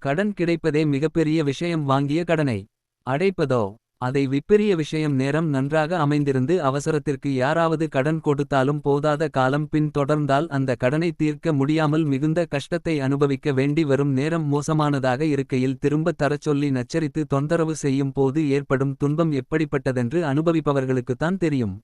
கடன் கிடைப்பதே மிகப்பெரிய விஷயம். வாங்கிய கடனை அடைப்பதோ அதை விப்பெரிய விஷயம். நேரம் நன்றாக அமைந்திருந்து அவசரத்திற்கு யாராவது கடன் கொடுத்தாலும் போதாத காலம் பின் தொடர்ந்தால் அந்த கடனை தீர்க்க முடியாமல் மிகுந்த கஷ்டத்தை அனுபவிக்க வேண்டி வரும். நேரம் மோசமானதாக இருக்கையில் திரும்பத் தரச் சொல்லி நச்சரித்து தொந்தரவு செய்யும் போது ஏற்படும் துன்பம் எப்படிப்பட்டதென்று அனுபவிப்பவர்களுக்குத்தான் தெரியும்.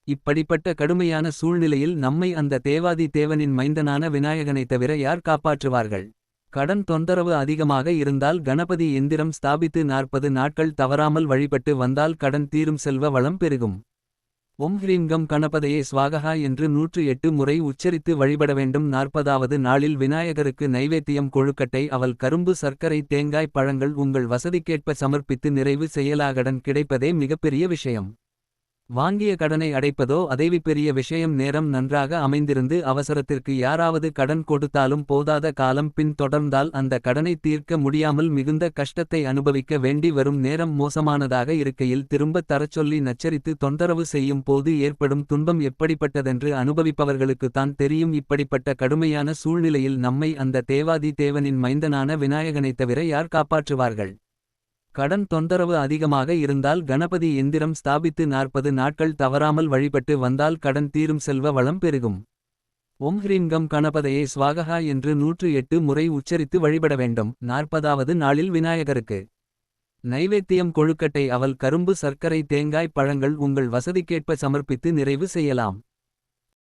இப்படிப்பட்ட கடுமையான சூழ்நிலையில் நம்மை அந்த தேவாதி தேவனின் மைந்தனான விநாயகனைத் தவிர யார் காப்பாற்றுவார்கள். கடன் தொந்தரவு அதிகமாக இருந்தால் கணபதி எந்திரம் ஸ்தாபித்து 40 நாட்கள் தவறாமல் வழிபட்டு வந்தால் கடன் தீரும், செல்வ வளம் பெருகும். ஓம் ஹ்ரீம் கம் கணபதையே ஸ்வாகஹா என்று 108 முறை உச்சரித்து வழிபட வேண்டும். 40வது நாளில் விநாயகருக்கு நைவேத்தியம் கொழுக்கட்டை அவல் கரும்பு சர்க்கரை தேங்காய் பழங்கள் உங்கள் வசதிக்கேற்ப சமர்ப்பித்து நிறைவு செய்யலாகடன் கிடைப்பதே மிகப்பெரிய விஷயம். வாங்கிய கடனை அடைப்பதோ அதைவி பெரிய விஷயம். நேரம் நன்றாக அமைந்திருந்து அவசரத்திற்கு யாராவது கடன் கொடுத்தாலும் போதாத காலம் பின் தொடர்ந்தால் அந்த கடனை தீர்க்க முடியாமல் மிகுந்த கஷ்டத்தை அனுபவிக்க வேண்டி வரும். நேரம் மோசமானதாக இருக்கையில் திரும்பத் தரச் சொல்லி நச்சரித்து தொந்தரவு செய்யும் போது ஏற்படும் துன்பம் எப்படிப்பட்டதென்று அனுபவிப்பவர்களுக்குத்தான் தெரியும். இப்படிப்பட்ட கடுமையான சூழ்நிலையில் நம்மை அந்த தேவாதி தேவனின் மைந்தனான விநாயகனைத் தவிர யார் காப்பாற்றுவார்கள். கடன் தொந்தரவு அதிகமாக இருந்தால் கணபதி எந்திரம் ஸ்தாபித்து 40 நாட்கள் தவறாமல் வழிபட்டு வந்தால் கடன் தீரும், செல்வ வளம் பெருகும். ஓம் ஹ்ரீம் கம் கணபதையே ஸ்வாகஹா என்று 108 முறை உச்சரித்து வழிபட வேண்டும். 40வது நாளில் விநாயகருக்கு நைவேத்தியம் கொழுக்கட்டை அவல் கரும்பு சர்க்கரை தேங்காய் பழங்கள் உங்கள் வசதிக்கேற்ப சமர்ப்பித்து நிறைவு செய்யலாம்.